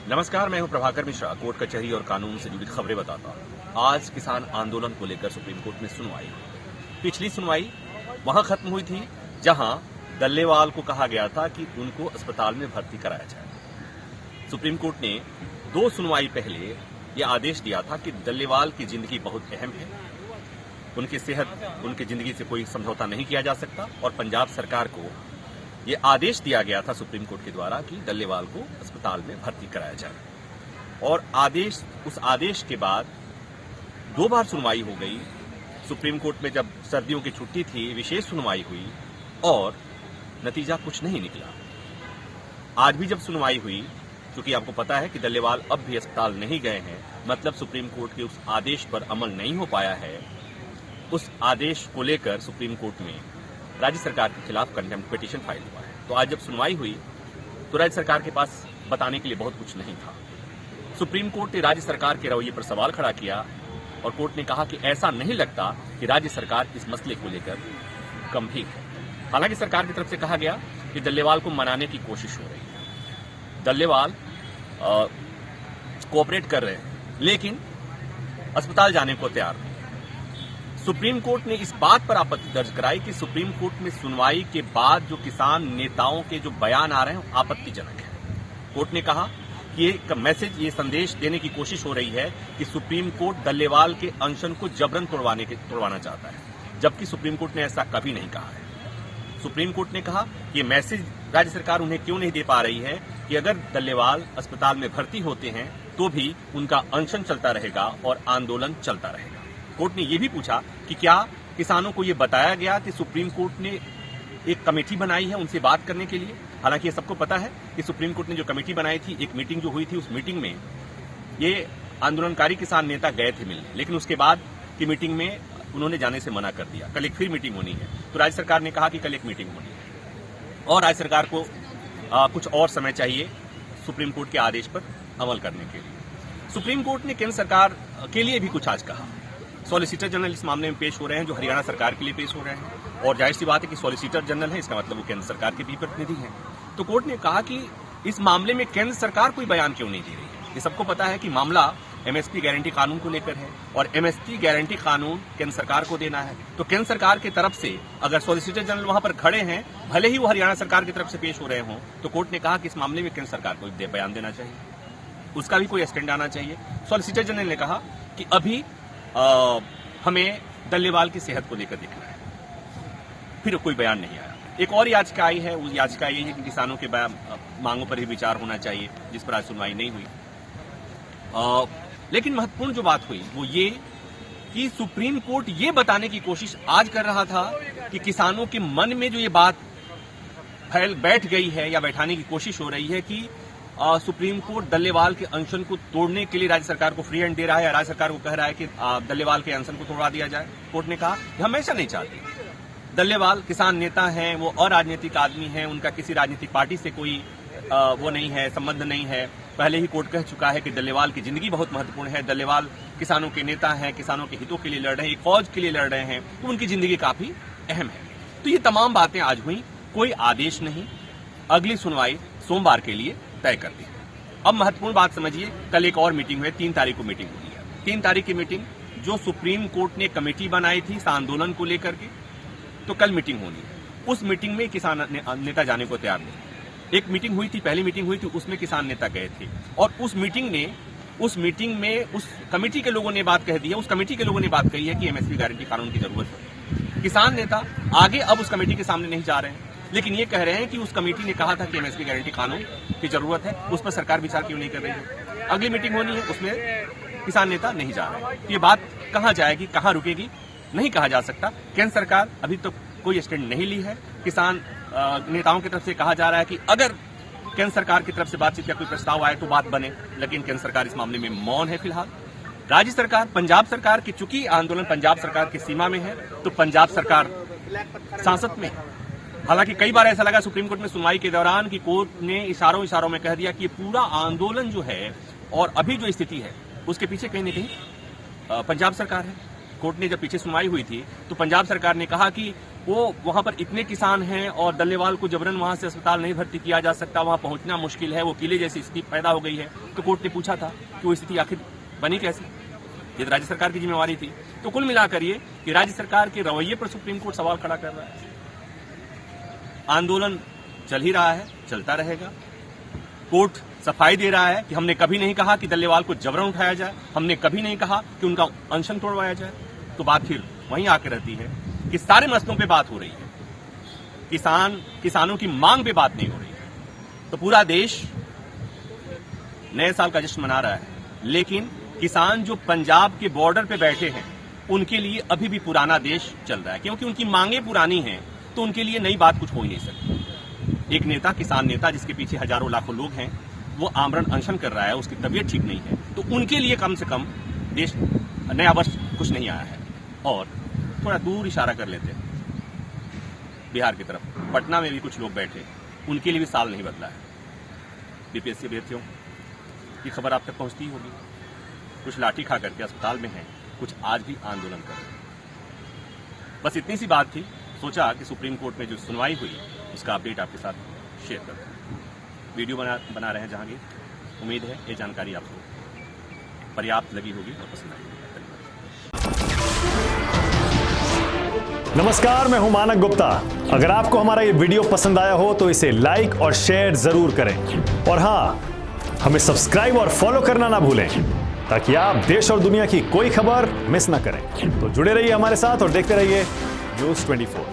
नमस्कार, मैं हूं प्रभाकर मिश्रा। कोर्ट कचहरी और कानून से जुड़ी खबरें बताता हूं। आज किसान आंदोलन को लेकर सुप्रीम कोर्ट में सुनवाई हुई। पिछली सुनवाई वहां खत्म हुई थी जहां डल्लेवाल को कहा गया था कि उनको अस्पताल में भर्ती कराया जाए। सुप्रीम कोर्ट ने 2 सुनवाई पहले ये आदेश दिया था कि डल्लेवाल की जिंदगी बहुत अहम है, उनकी सेहत, उनकी जिंदगी से कोई समझौता नहीं किया जा सकता। और पंजाब सरकार को ये आदेश दिया गया था सुप्रीम कोर्ट के द्वारा कि डल्लेवाल को अस्पताल में भर्ती कराया जाए। और उस आदेश के बाद 2 बार सुनवाई हो गई। सुप्रीम कोर्ट में जब सर्दियों की छुट्टी थी, विशेष सुनवाई हुई और नतीजा कुछ नहीं निकला। आज भी जब सुनवाई हुई, क्योंकि आपको पता है कि डल्लेवाल अब भी अस्पताल नहीं गए हैं, मतलब सुप्रीम कोर्ट के उस आदेश पर अमल नहीं हो पाया है। उस आदेश को लेकर सुप्रीम कोर्ट में राज्य सरकार के खिलाफ कंटेम्प्ट पिटीशन फाइल हुआ है। तो आज जब सुनवाई हुई तो राज्य सरकार के पास बताने के लिए बहुत कुछ नहीं था। सुप्रीम कोर्ट ने राज्य सरकार के रवैये पर सवाल खड़ा किया और कोर्ट ने कहा कि ऐसा नहीं लगता कि राज्य सरकार इस मसले को लेकर गंभीर है। हालांकि सरकार की तरफ से कहा गया कि डल्लेवाल को मनाने की कोशिश हो रही है, डल्लेवाल कोऑपरेट कर रहे हैं, लेकिन अस्पताल जाने को तैयार नहीं। सुप्रीम कोर्ट ने इस बात पर आपत्ति दर्ज कराई कि सुप्रीम कोर्ट में सुनवाई के बाद जो किसान नेताओं के जो बयान आ रहे हैं आपत्तिजनक है। कोर्ट ने कहा कि ये संदेश देने की कोशिश हो रही है कि सुप्रीम कोर्ट डल्लेवाल के अनशन को जबरन तोड़वाना चाहता है, जबकि सुप्रीम कोर्ट ने ऐसा कभी नहीं कहा है। सुप्रीम कोर्ट ने कहा कि मैसेज राज्य सरकार उन्हें क्यों नहीं दे पा रही है कि अगर डल्लेवाल अस्पताल में भर्ती होते हैं तो भी उनका अनशन चलता रहेगा और आंदोलन चलता रहेगा। कोर्ट ने यह भी पूछा कि क्या किसानों को यह बताया गया कि सुप्रीम कोर्ट ने एक कमेटी बनाई है उनसे बात करने के लिए। हालांकि ये सबको पता है कि सुप्रीम कोर्ट ने जो कमेटी बनाई थी, एक मीटिंग जो हुई थी, उस मीटिंग में ये आंदोलनकारी किसान नेता गए थे मिलने, लेकिन उसके बाद की मीटिंग में उन्होंने जाने से मना कर दिया। कल एक फिर मीटिंग होनी है, तो राज्य सरकार ने कहा कि कल एक मीटिंग होनी है और राज्य सरकार को कुछ और समय चाहिए सुप्रीम कोर्ट के आदेश पर अमल करने के लिए। सुप्रीम कोर्ट ने केंद्र सरकार के लिए भी कुछ आज कहा। सॉलिसिटर जनरल इस मामले में पेश हो रहे हैं, जो हरियाणा सरकार के लिए पेश हो रहे हैं, और जाहिर सी बात है कि सॉलिसिटर जनरल है, इसका मतलब वो केंद्र सरकार के भी प्रतिनिधि हैं। तो कोर्ट ने कहा कि इस मामले में केंद्र सरकार कोई बयान क्यों नहीं दे रही है। ये सबको पता है कि मामला एमएसपी गारंटी कानून को लेकर है और एमएसपी गारंटी कानून केंद्र सरकार को देना है। तो केंद्र सरकार की तरफ से अगर सॉलिसिटर जनरल वहां पर खड़े हैं, भले ही वो हरियाणा सरकार की तरफ से पेश हो रहे हों, तो कोर्ट ने कहा कि इस मामले में केंद्र सरकार को बयान देना चाहिए, उसका भी कोई स्टैंड आना चाहिए। सॉलिसिटर जनरल ने कहा कि अभी हमें डल्लेवाल की सेहत को लेकर देखना है, फिर कोई बयान नहीं आया। एक और याचिका आई है, उस याचिका ये है कि किसानों के मांगों पर ही विचार होना चाहिए, जिस पर आज सुनवाई नहीं हुई। लेकिन महत्वपूर्ण जो बात हुई वो ये कि सुप्रीम कोर्ट ये बताने की कोशिश आज कर रहा था कि किसानों के मन में जो ये बात बैठ गई है या बैठाने की कोशिश हो रही है कि सुप्रीम कोर्ट डल्लेवाल के अनशन को तोड़ने के लिए राज्य सरकार को फ्री हैंड दे रहा है या राज्य सरकार को कह रहा है कि डल्लेवाल के अनशन को तोड़वा दिया जाए। कोर्ट ने कहा कि हम ऐसा नहीं चाहते। डल्लेवाल किसान नेता हैं, वो अराजनीतिक आदमी हैं, उनका किसी राजनीतिक पार्टी से कोई वो नहीं है, संबंध नहीं है। पहले ही कोर्ट कह चुका है कि डल्लेवाल की जिंदगी बहुत महत्वपूर्ण है, डल्लेवाल किसानों के नेता हैं, किसानों के हितों के लिए लड़ रहे हैं, एक फौज के लिए लड़ रहे हैं, तो उनकी जिंदगी काफी अहम है। तो ये तमाम बातें आज हुई, कोई आदेश नहीं। अगली सुनवाई सोमवार के लिए तय कर दी। अब महत्वपूर्ण बात समझिए, कल एक और मीटिंग है, 3 तारीख को मीटिंग हुई है। 3 तारीख की मीटिंग जो सुप्रीम कोर्ट ने कमेटी बनाई थी इस आंदोलन को लेकर के, तो कल मीटिंग होनी है। उस मीटिंग में किसान नेता जाने को तैयार नहीं। एक मीटिंग हुई थी, पहली मीटिंग हुई थी, उसमें किसान नेता गए थे और उस मीटिंग में उस कमेटी के लोगों ने बात कह दी है, उस कमेटी के लोगों ने बात कही है कि एमएसपी गारंटी कानून की जरूरत है। किसान नेता आगे अब उस कमेटी के सामने नहीं जा रहे हैं, लेकिन ये कह रहे हैं कि उस कमेटी ने कहा था कि एमएसपी गारंटी कानून की जरूरत है, उस पर सरकार विचार क्यों नहीं कर रही है। अगली मीटिंग होनी है, उसमें किसान नेता नहीं जा रहे हैं। ये बात कहां जाएगी, कहां रुकेगी, नहीं कहा जा सकता। केंद्र सरकार अभी तो कोई स्टैंड नहीं ली है। किसान नेताओं की तरफ से कहा जा रहा है कि अगर केंद्र सरकार की तरफ से बातचीत या कोई प्रस्ताव आए तो बात बने, लेकिन केंद्र सरकार इस मामले में मौन है फिलहाल। राज्य सरकार, पंजाब सरकार की, चूंकि आंदोलन पंजाब सरकार की सीमा में है, तो पंजाब सरकार सांसद में। हालांकि कई बार ऐसा लगा सुप्रीम कोर्ट में सुनवाई के दौरान कि कोर्ट ने इशारों में कह दिया कि ये पूरा आंदोलन जो है और अभी जो स्थिति है उसके पीछे कहीं न कहीं पंजाब सरकार है। कोर्ट ने जब पीछे सुनवाई हुई थी तो पंजाब सरकार ने कहा कि वो वहां पर इतने किसान हैं और डल्लेवाल को जबरन वहां से अस्पताल नहीं भर्ती किया जा सकता, वहां पहुंचना मुश्किल है, वो किले जैसी स्थिति पैदा हो गई है। तो कोर्ट ने पूछा था कि वो स्थिति आखिर बनी कैसे, ये तो राज्य सरकार की जिम्मेवारी थी। तो कुल मिलाकर ये कि राज्य सरकार के रवैये पर सुप्रीम कोर्ट सवाल खड़ा कर रहा है। आंदोलन चल ही रहा है, चलता रहेगा। कोर्ट सफाई दे रहा है कि हमने कभी नहीं कहा कि डल्लेवाल को जबरन उठाया जाए, हमने कभी नहीं कहा कि उनका अनशन तोड़वाया जाए। तो बात फिर वहीं आकर रहती है कि सारे मसलों पे बात हो रही है, किसानों की मांग पे बात नहीं हो रही है। तो पूरा देश नए साल का जश्न मना रहा है, लेकिन किसान जो पंजाब के बॉर्डर पे बैठे हैं उनके लिए अभी भी पुराना देश चल रहा है, क्योंकि उनकी मांगे पुरानी हैं। तो उनके लिए नई बात कुछ हो ही नहीं सकती। एक नेता, किसान नेता जिसके पीछे हजारों लाखों लोग हैं, वो आमरण अनशन कर रहा है, उसकी तबीयत ठीक नहीं है, तो उनके लिए कम से कम देश नया वर्ष कुछ नहीं आया है। और थोड़ा दूर इशारा कर लेते हैं बिहार की तरफ, पटना में भी कुछ लोग बैठे, उनके लिए भी साल नहीं बदला है। बीपीएससी अभ्यर्थियों की खबर आप तक पहुंचती होगी, कुछ लाठी खा करके अस्पताल में हैं, कुछ आज भी आंदोलन कर रहे हैं। बस इतनी सी बात थी, सोचा कि सुप्रीम कोर्ट में जो सुनवाई हुई उसका अपडेट आपके साथ शेयर कर दूं। वीडियो बना रहे हैं जहांगीर, उम्मीद है ये जानकारी आपको पर्याप्त लगी होगी और पसंद आएगी। नमस्कार, मैं हूं मानक गुप्ता। अगर आपको हमारा ये वीडियो पसंद आया हो तो इसे लाइक और शेयर जरूर करें, और हाँ, हमें सब्सक्राइब और फॉलो करना ना भूलें ताकि आप देश और दुनिया की कोई खबर मिस ना करें। तो जुड़े रहिए हमारे साथ और देखते रहिए न्यूज़ 24।